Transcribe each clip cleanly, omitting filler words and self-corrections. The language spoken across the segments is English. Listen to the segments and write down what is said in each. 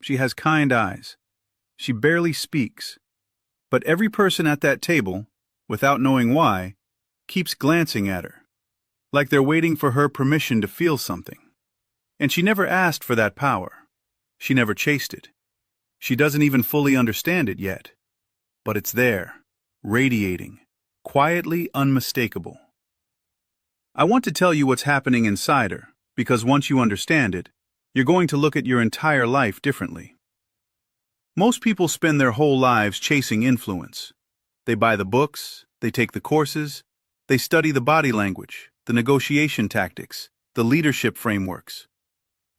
She has kind eyes. She barely speaks. But every person at that table, without knowing why, keeps glancing at her, like they're waiting for her permission to feel something. And she never asked for that power. She never chased it. She doesn't even fully understand it yet. But it's there, radiating, quietly unmistakable. I want to tell you what's happening inside her, because once you understand it, you're going to look at your entire life differently. Most people spend their whole lives chasing influence. They buy the books, they take the courses, they study the body language, the negotiation tactics, the leadership frameworks,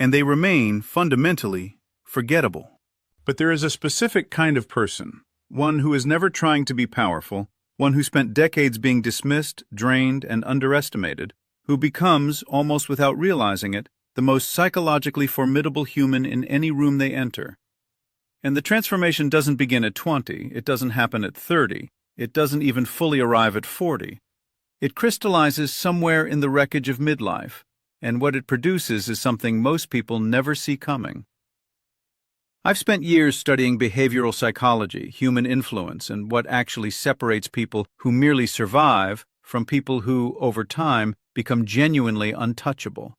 and they remain, fundamentally, forgettable. But there is a specific kind of person, one who is never trying to be powerful, one who spent decades being dismissed, drained, and underestimated, who becomes, almost without realizing it, the most psychologically formidable human in any room they enter. And the transformation doesn't begin at 20, it doesn't happen at 30, it doesn't even fully arrive at 40. It crystallizes somewhere in the wreckage of midlife, and what it produces is something most people never see coming. I've spent years studying behavioral psychology, human influence, and what actually separates people who merely survive from people who, over time, become genuinely untouchable.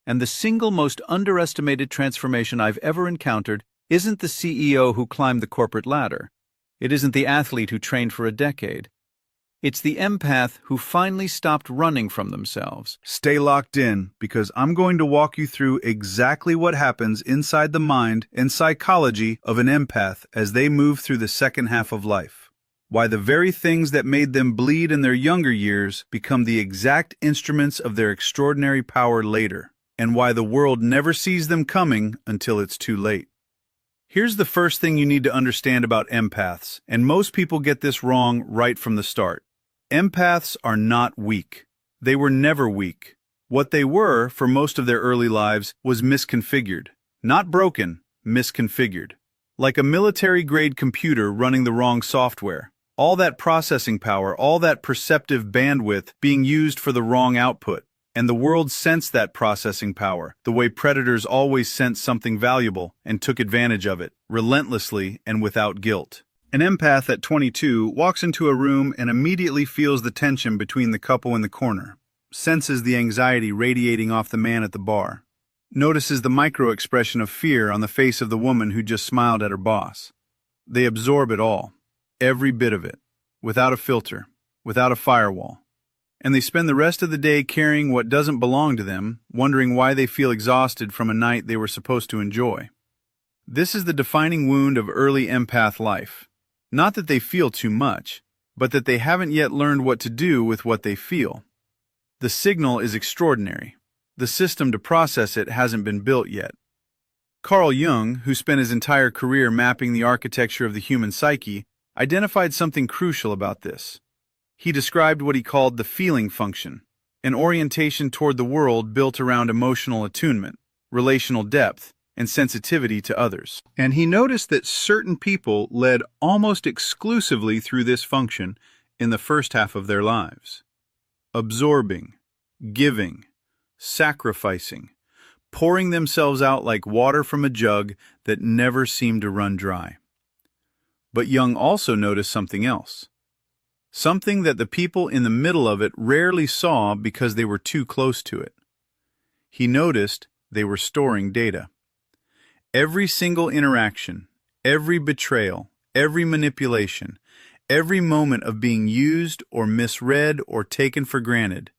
And the single most underestimated transformation I've ever encountered isn't the CEO who climbed the corporate ladder. It isn't the athlete who trained for a decade. It's the empath who finally stopped running from themselves. Stay locked in, because I'm going to walk you through exactly what happens inside the mind and psychology of an empath as they move through the second half of life. Why the very things that made them bleed in their younger years become the exact instruments of their extraordinary power later, and why the world never sees them coming until it's too late. Here's the first thing you need to understand about empaths, and most people get this wrong right from the start. Empaths are not weak. They were never weak. What they were, for most of their early lives, was misconfigured. Not broken, misconfigured. Like a military-grade computer running the wrong software. All that processing power, all that perceptive bandwidth being used for the wrong output. And the world sensed that processing power, the way predators always sense something valuable and took advantage of it, relentlessly and without guilt. An empath at 22 walks into a room and immediately feels the tension between the couple in the corner, senses the anxiety radiating off the man at the bar, notices the micro-expression of fear on the face of the woman who just smiled at her boss. They absorb it all, every bit of it, without a filter, without a firewall. And they spend the rest of the day carrying what doesn't belong to them, wondering why they feel exhausted from a night they were supposed to enjoy. This is the defining wound of early empath life. Not that they feel too much, but that they haven't yet learned what to do with what they feel. The signal is extraordinary. The system to process it hasn't been built yet. Carl Jung, who spent his entire career mapping the architecture of the human psyche, identified something crucial about this. He described what he called the feeling function, an orientation toward the world built around emotional attunement, relational depth, and sensitivity to others. And he noticed that certain people led almost exclusively through this function in the first half of their lives. Absorbing, giving, sacrificing, pouring themselves out like water from a jug that never seemed to run dry. But Jung also noticed something else. Something that the people in the middle of it rarely saw because they were too close to it. He noticed they were storing data. Every single interaction, every betrayal, every manipulation, every moment of being used or misread or taken for granted,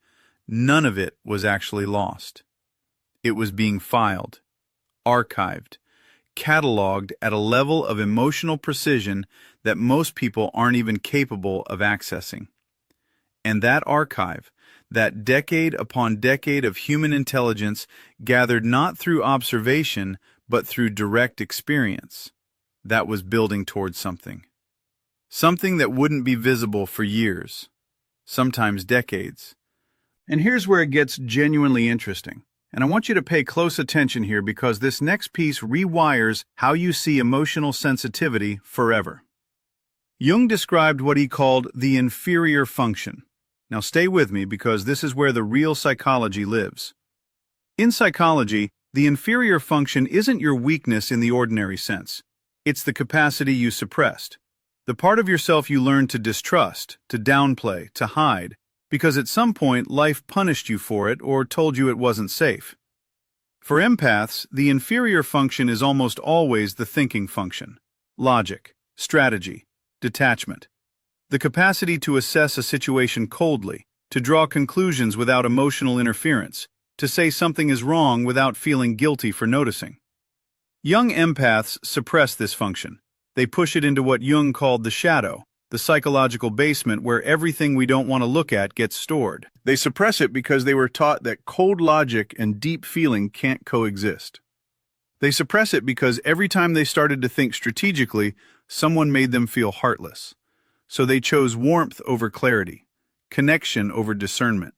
none of it was actually lost. It was being filed, archived, cataloged at a level of emotional precision that most people aren't even capable of accessing. And that archive, that decade upon decade of human intelligence gathered not through observation, but through direct experience, that was building towards something. Something that wouldn't be visible for years, sometimes decades. And here's where it gets genuinely interesting. And I want you to pay close attention here because this next piece rewires how you see emotional sensitivity forever. Jung described what he called the inferior function. Now stay with me because this is where the real psychology lives. In psychology, The inferior function isn't your weakness in the ordinary sense. It's the capacity you suppressed. The part of yourself you learned to distrust, to downplay, to hide, because at some point life punished you for it or told you it wasn't safe. For empaths, the inferior function is almost always the thinking function. Logic, strategy, detachment. The capacity to assess a situation coldly, to draw conclusions without emotional interference, to say something is wrong without feeling guilty for noticing. Young empaths suppress this function. They push it into what Jung called the shadow, the psychological basement where everything we don't want to look at gets stored. They suppress it because they were taught that cold logic and deep feeling can't coexist. They suppress it because every time they started to think strategically, someone made them feel heartless. So they chose warmth over clarity, connection over discernment.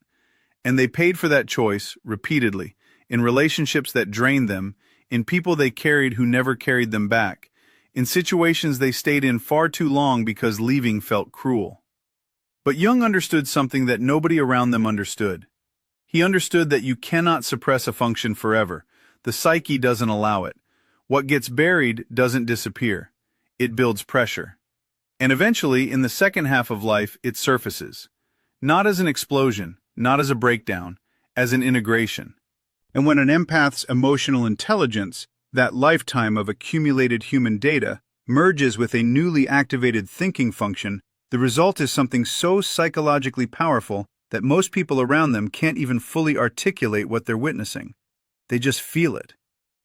And they paid for that choice repeatedly, in relationships that drained them, in people they carried who never carried them back, in situations they stayed in far too long because leaving felt cruel. But Jung understood something that nobody around them understood. He understood that you cannot suppress a function forever. The psyche doesn't allow it. What gets buried doesn't disappear. It builds pressure. And eventually, in the second half of life, it surfaces. Not as an explosion, not as a breakdown, as an integration. And when an empath's emotional intelligence, that lifetime of accumulated human data, merges with a newly activated thinking function, the result is something so psychologically powerful that most people around them can't even fully articulate what they're witnessing. They just feel it.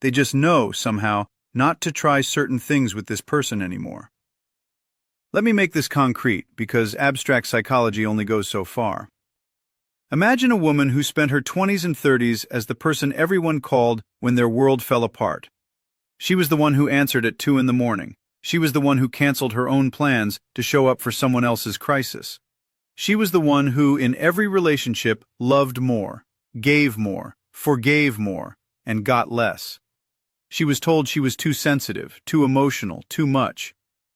They just know, somehow, not to try certain things with this person anymore. Let me make this concrete, because abstract psychology only goes so far. Imagine a woman who spent her 20s and 30s as the person everyone called when their world fell apart. She was the one who answered at 2 a.m. She was the one who canceled her own plans to show up for someone else's crisis. She was the one who, in every relationship, loved more, gave more, forgave more, and got less. She was told she was too sensitive, too emotional, too much.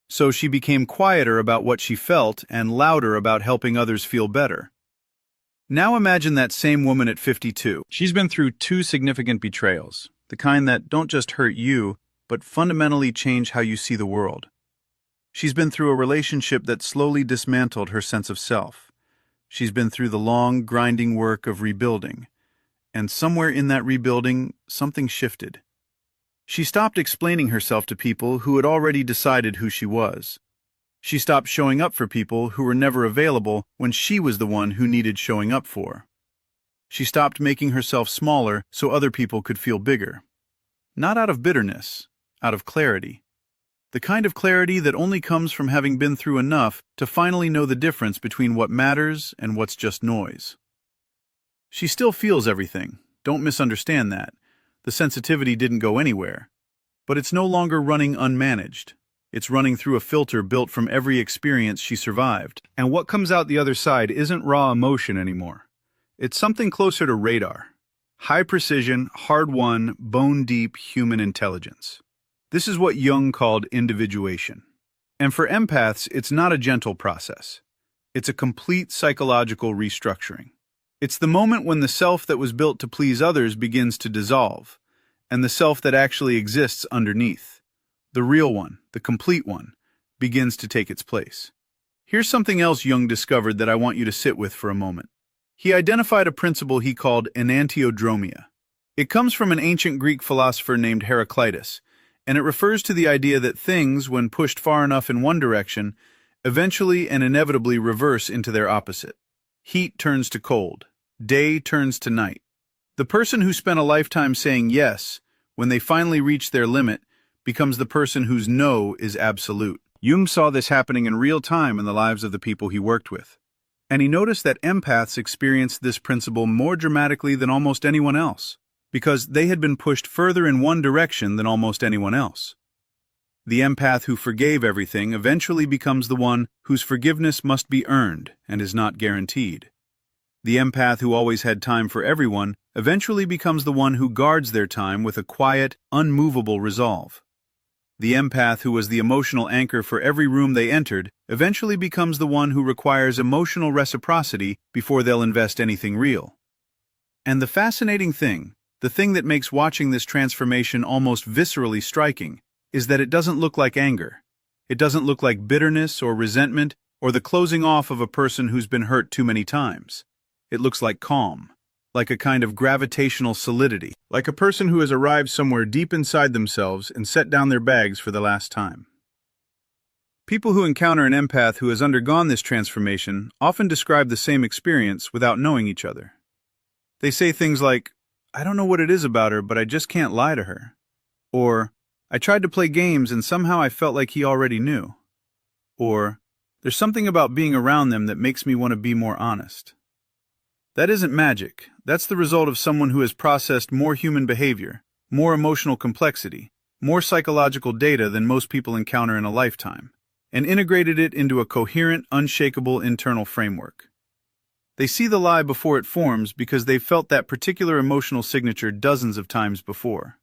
So she became quieter about what she felt and louder about helping others feel better. Now imagine that same woman at 52. She's been through 2 significant betrayals, the kind that don't just hurt you, but fundamentally change how you see the world. She's been through a relationship that slowly dismantled her sense of self. She's been through the long, grinding work of rebuilding. And somewhere in that rebuilding, something shifted. She stopped explaining herself to people who had already decided who she was. She stopped showing up for people who were never available when she was the one who needed showing up for. She stopped making herself smaller so other people could feel bigger. Not out of bitterness, out of clarity. The kind of clarity that only comes from having been through enough to finally know the difference between what matters and what's just noise. She still feels everything, don't misunderstand that. The sensitivity didn't go anywhere. But it's no longer running unmanaged. It's running through a filter built from every experience she survived. And what comes out the other side isn't raw emotion anymore. It's something closer to radar. High precision, hard-won, bone-deep human intelligence. This is what Jung called individuation. And for empaths, it's not a gentle process. It's a complete psychological restructuring. It's the moment when the self that was built to please others begins to dissolve, and the self that actually exists underneath, the real one, the complete one, begins to take its place. Here's something else Jung discovered that I want you to sit with for a moment. He identified a principle he called enantiodromia. It comes from an ancient Greek philosopher named Heraclitus, and it refers to the idea that things, when pushed far enough in one direction, eventually and inevitably reverse into their opposite. Heat turns to cold. Day turns to night. The person who spent a lifetime saying yes, when they finally reach their limit, becomes the person whose no is absolute. Jung saw this happening in real time in the lives of the people he worked with. And he noticed that empaths experienced this principle more dramatically than almost anyone else, because they had been pushed further in one direction than almost anyone else. The empath who forgave everything eventually becomes the one whose forgiveness must be earned and is not guaranteed. The empath who always had time for everyone eventually becomes the one who guards their time with a quiet, unmovable resolve. The empath who was the emotional anchor for every room they entered eventually becomes the one who requires emotional reciprocity before they'll invest anything real. And the fascinating thing, The thing that makes watching this transformation almost viscerally striking is that it doesn't look like anger. It doesn't look like bitterness or resentment or the closing off of a person who's been hurt too many times. It looks like calm, like a kind of gravitational solidity, like a person who has arrived somewhere deep inside themselves and set down their bags for the last time. People who encounter an empath who has undergone this transformation often describe the same experience without knowing each other. They say things like, "I don't know what it is about her, but I just can't lie to her." Or, "I tried to play games and somehow I felt like he already knew." Or, "There's something about being around them that makes me want to be more honest." That isn't magic. That's the result of someone who has processed more human behavior, more emotional complexity, more psychological data than most people encounter in a lifetime, and integrated it into a coherent, unshakable internal framework. They see the lie before it forms because they've felt that particular emotional signature dozens of times before.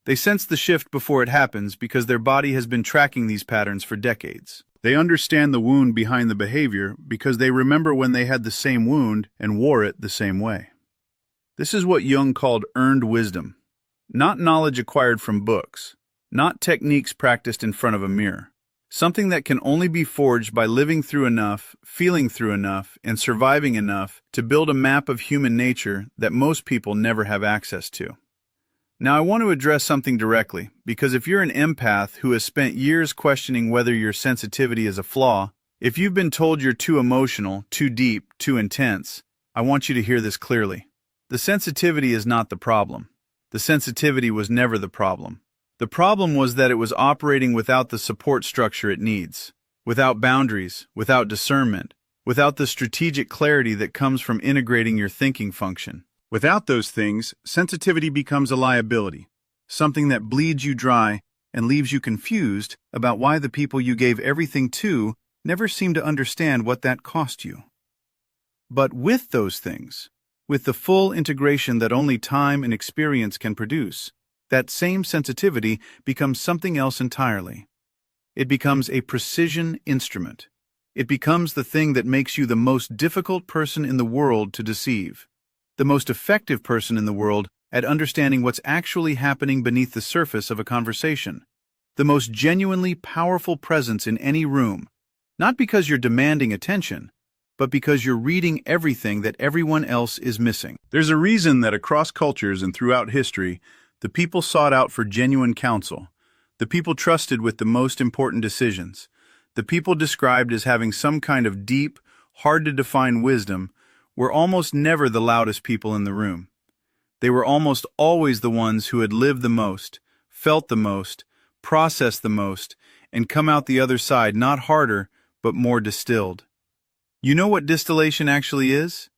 They sense the shift before it happens because their body has been tracking these patterns for decades. They understand the wound behind the behavior because they remember when they had the same wound and wore it the same way. This is what Jung called earned wisdom. Not knowledge acquired from books, not techniques practiced in front of a mirror. Something that can only be forged by living through enough, feeling through enough, and surviving enough to build a map of human nature that most people never have access to. Now I want to address something directly, because if you're an empath who has spent years questioning whether your sensitivity is a flaw, if you've been told you're too emotional, too deep, too intense, I want you to hear this clearly. The sensitivity is not the problem. The sensitivity was never the problem. The problem was that it was operating without the support structure it needs, without boundaries, without discernment, without the strategic clarity that comes from integrating your thinking function. Without those things, sensitivity becomes a liability, something that bleeds you dry and leaves you confused about why the people you gave everything to never seem to understand what that cost you. But with those things, with the full integration that only time and experience can produce, that same sensitivity becomes something else entirely. It becomes a precision instrument. It becomes the thing that makes you the most difficult person in the world to deceive, the most effective person in the world at understanding what's actually happening beneath the surface of a conversation, the most genuinely powerful presence in any room, not because you're demanding attention, but because you're reading everything that everyone else is missing. There's a reason that across cultures and throughout history, the people sought out for genuine counsel, the people trusted with the most important decisions, the people described as having some kind of deep, hard-to-define wisdom, were almost never the loudest people in the room. They were almost always the ones who had lived the most, felt the most, processed the most, and come out the other side not harder, but more distilled. You know what distillation actually is?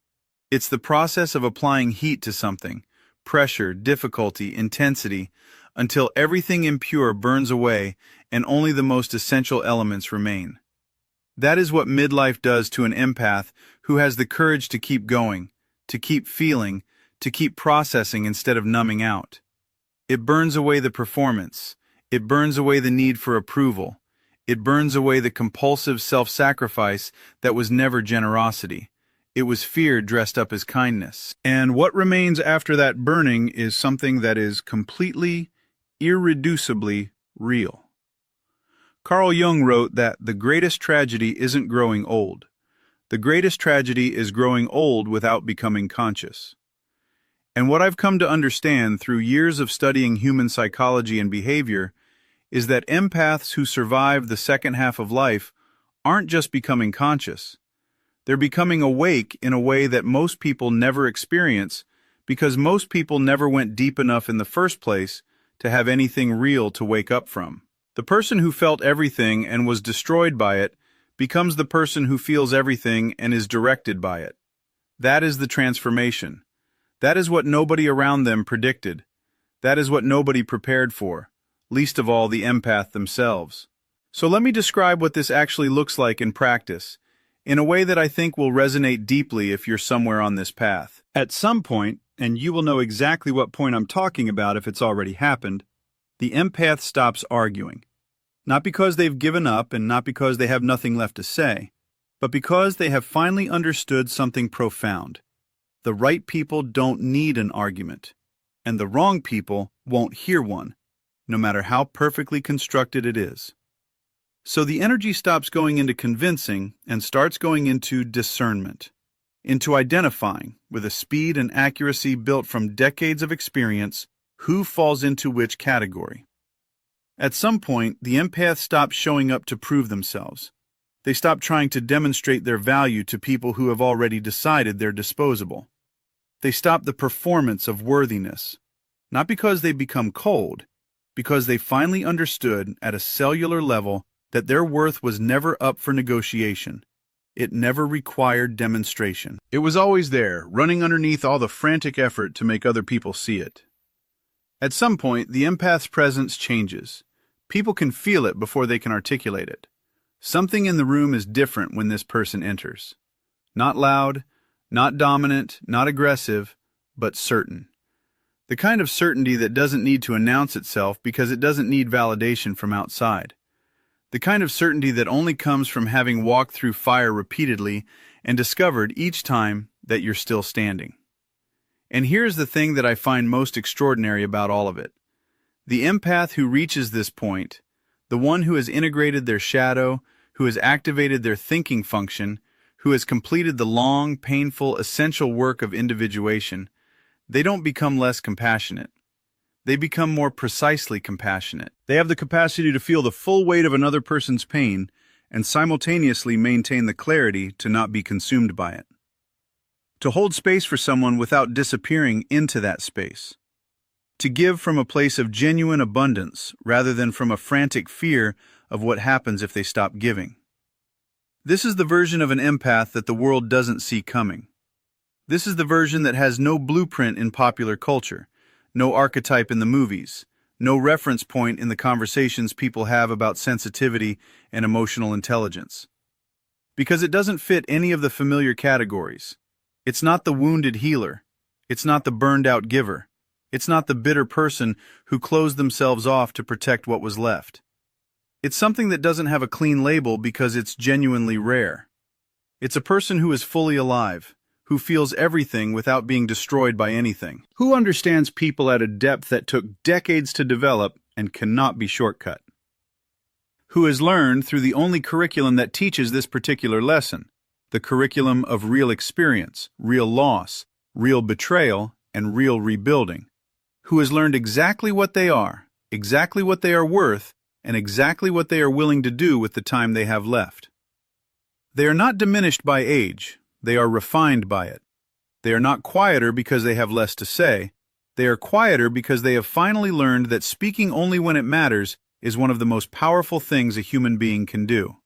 It's the process of applying heat to something, pressure, difficulty, intensity, until everything impure burns away and only the most essential elements remain. That is what midlife does to an empath who has the courage to keep going, to keep feeling, to keep processing instead of numbing out. It burns away the performance. It burns away the need for approval. It burns away the compulsive self-sacrifice that was never generosity. It was fear dressed up as kindness. And what remains after that burning is something that is completely, irreducibly real. Carl Jung wrote that the greatest tragedy isn't growing old. The greatest tragedy is growing old without becoming conscious. And what I've come to understand through years of studying human psychology and behavior is that empaths who survive the second half of life aren't just becoming conscious. They're becoming awake in a way that most people never experience because most people never went deep enough in the first place to have anything real to wake up from. The person who felt everything and was destroyed by it becomes the person who feels everything and is directed by it. That is the transformation. That is what nobody around them predicted. That is what nobody prepared for, least of all the empath themselves. So let me describe what this actually looks like in practice, in a way that I think will resonate deeply if you're somewhere on this path. At some point, and you will know exactly what point I'm talking about if it's already happened, the empath stops arguing. Not because they've given up and not because they have nothing left to say, but because they have finally understood something profound. The right people don't need an argument. and the wrong people won't hear one, no matter how perfectly constructed it is. So the energy stops going into convincing and starts going into discernment, into identifying, with a speed and accuracy built from decades of experience, who falls into which category. At some point, the empath stops showing up to prove themselves. They stop trying to demonstrate their value to people who have already decided they're disposable. They stop the performance of worthiness, not because they become cold, because they finally understood at a cellular level that their worth was never up for negotiation. It never required demonstration. It was always there, running underneath all the frantic effort to make other people see it. At some point, the empath's presence changes. People can feel it before they can articulate it. Something in the room is different when this person enters. Not loud, not dominant, not aggressive, but certain. The kind of certainty that doesn't need to announce itself because it doesn't need validation from outside. The kind of certainty that only comes from having walked through fire repeatedly and discovered each time that you're still standing. And here's the thing that I find most extraordinary about all of it. The empath who reaches this point, the one who has integrated their shadow, who has activated their thinking function, who has completed the long, painful, essential work of individuation, they don't become less compassionate. They become more precisely compassionate. They have the capacity to feel the full weight of another person's pain and simultaneously maintain the clarity to not be consumed by it. To hold space for someone without disappearing into that space. To give from a place of genuine abundance rather than from a frantic fear of what happens if they stop giving. This is the version of an empath that the world doesn't see coming. This is the version that has no blueprint in popular culture, no archetype in the movies, no reference point in the conversations people have about sensitivity and emotional intelligence. Because it doesn't fit any of the familiar categories. It's not the wounded healer. It's not the burned-out giver. It's not the bitter person who closed themselves off to protect what was left. It's something that doesn't have a clean label because it's genuinely rare. It's a person who is fully alive, who feels everything without being destroyed by anything, who understands people at a depth that took decades to develop and cannot be shortcut, who has learned through the only curriculum that teaches this particular lesson, the curriculum of real experience, real loss, real betrayal, and real rebuilding, who has learned exactly what they are worth, and exactly what they are willing to do with the time they have left. They are not diminished by age, they are refined by it. They are not quieter because they have less to say, they are quieter because they have finally learned that speaking only when it matters is one of the most powerful things a human being can do.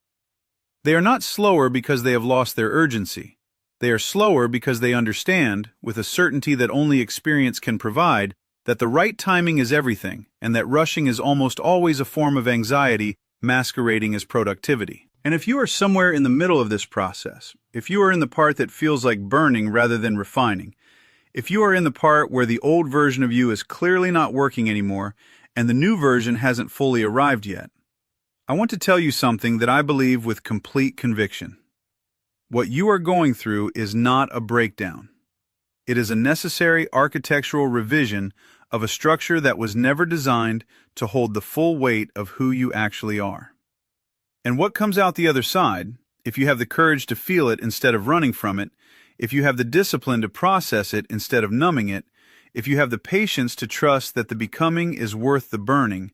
They are not slower because they have lost their urgency. They are slower because they understand, with a certainty that only experience can provide, that the right timing is everything, and that rushing is almost always a form of anxiety masquerading as productivity. And if you are somewhere in the middle of this process, if you are in the part that feels like burning rather than refining, if you are in the part where the old version of you is clearly not working anymore, and the new version hasn't fully arrived yet, I want to tell you something that I believe with complete conviction. What you are going through is not a breakdown. It is a necessary architectural revision of a structure that was never designed to hold the full weight of who you actually are. And what comes out the other side, if you have the courage to feel it instead of running from it, if you have the discipline to process it instead of numbing it, if you have the patience to trust that the becoming is worth the burning,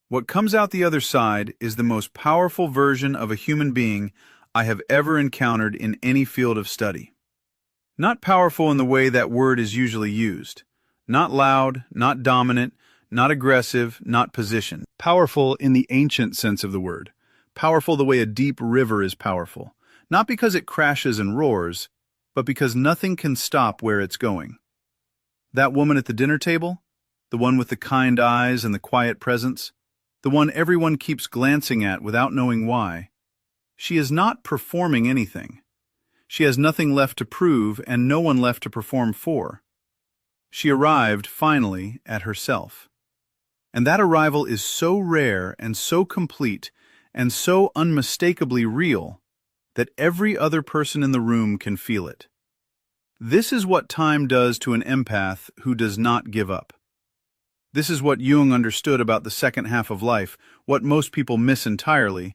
what comes out the other side is the most powerful version of a human being I have ever encountered in any field of study. Not powerful in the way that word is usually used. Not loud, not dominant, not aggressive, not positioned. Powerful in the ancient sense of the word. Powerful the way a deep river is powerful. Not because it crashes and roars, but because nothing can stop where it's going. That woman at the dinner table, the one with the kind eyes and the quiet presence, the one everyone keeps glancing at without knowing why, she is not performing anything. She has nothing left to prove and no one left to perform for. She arrived, finally, at herself. And that arrival is so rare and so complete and so unmistakably real that every other person in the room can feel it. This is what time does to an empath who does not give up. This is what Jung understood about the second half of life, what most people miss entirely,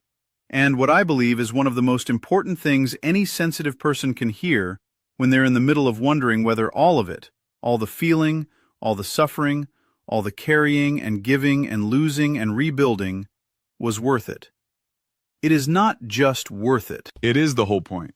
and what I believe is one of the most important things any sensitive person can hear when they're in the middle of wondering whether all of it, all the feeling, all the suffering, all the carrying and giving and losing and rebuilding, was worth it. It is not just worth it. It is the whole point.